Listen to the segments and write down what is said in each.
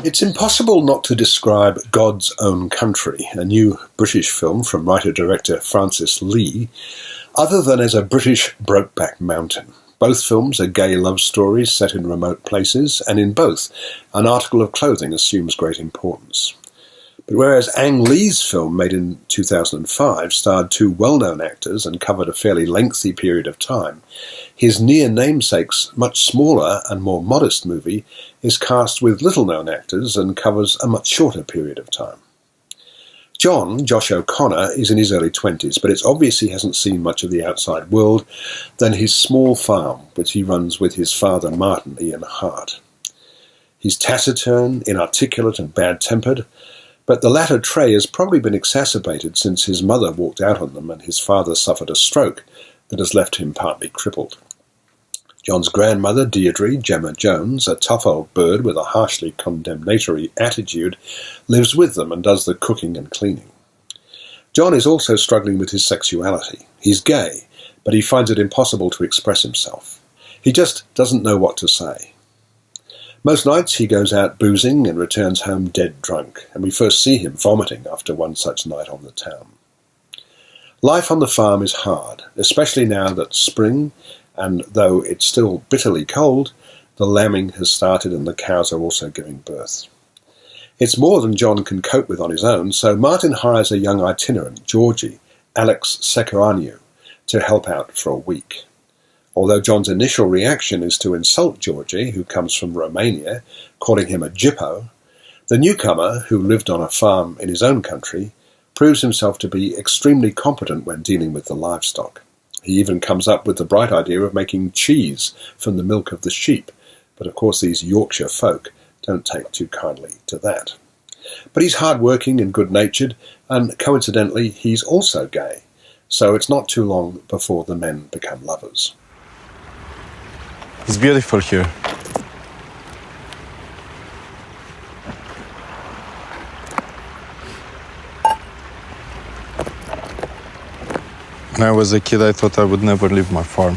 It's impossible not to describe God's Own Country, a new British film from writer-director Francis Lee, other than as a British Brokeback Mountain. Both films are gay love stories set in remote places, and in both, an article of clothing assumes great importance. But whereas Ang Lee's film, made in 2005, starred two well-known actors and covered a fairly lengthy period of time, his near namesake's much smaller and more modest movie is cast with little-known actors and covers a much shorter period of time. Josh O'Connor, is in his early 20s, but it's obvious he hasn't seen much of the outside world than his small farm, which he runs with his father, Martin Ian Hart. He's taciturn, inarticulate and bad-tempered, but the latter trait has probably been exacerbated since his mother walked out on them and his father suffered a stroke that has left him partly crippled. John's grandmother, Deirdre Gemma Jones, a tough old bird with a harshly condemnatory attitude, lives with them and does the cooking and cleaning. John is also struggling with his sexuality. He's gay, but he finds it impossible to express himself. He just doesn't know what to say. Most nights he goes out boozing and returns home dead drunk, and we first see him vomiting after one such night on the town. Life on the farm is hard, especially now that spring, and though it's still bitterly cold, the lambing has started and the cows are also giving birth. It's more than John can cope with on his own, so Martin hires a young itinerant, Georgie, Alex Sekaraniu, to help out for a week. Although John's initial reaction is to insult Georgie, who comes from Romania, calling him a Jippo, the newcomer, who lived on a farm in his own country, proves himself to be extremely competent when dealing with the livestock. He even comes up with the bright idea of making cheese from the milk of the sheep, but of course these Yorkshire folk don't take too kindly to that. But he's hard-working and good-natured, and coincidentally he's also gay, so it's not too long before the men become lovers. It's beautiful here. When I was a kid, I thought I would never leave my farm.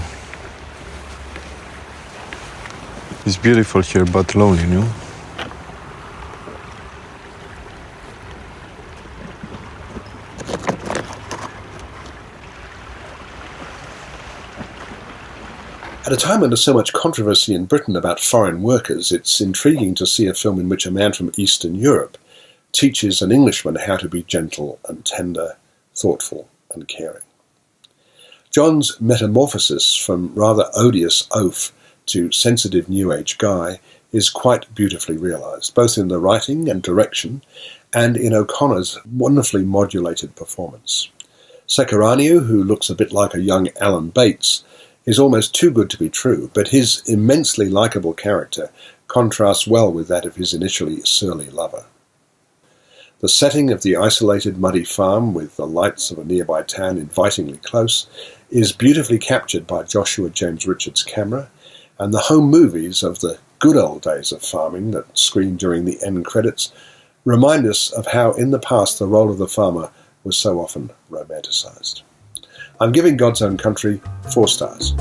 It's beautiful here, but lonely, you know? At a time when there's so much controversy in Britain about foreign workers, it's intriguing to see a film in which a man from Eastern Europe teaches an Englishman how to be gentle and tender, thoughtful and caring. John's metamorphosis from rather odious oaf to sensitive New Age guy is quite beautifully realised, both in the writing and direction and in O'Connor's wonderfully modulated performance. Sekaraniu, who looks a bit like a young Alan Bates, is almost too good to be true, but his immensely likeable character contrasts well with that of his initially surly lover. The setting of the isolated muddy farm with the lights of a nearby town invitingly close is beautifully captured by Joshua James Richards' camera, and the home movies of the good old days of farming that screen during the end credits remind us of how in the past the role of the farmer was so often romanticised. I'm giving God's Own Country 4 stars.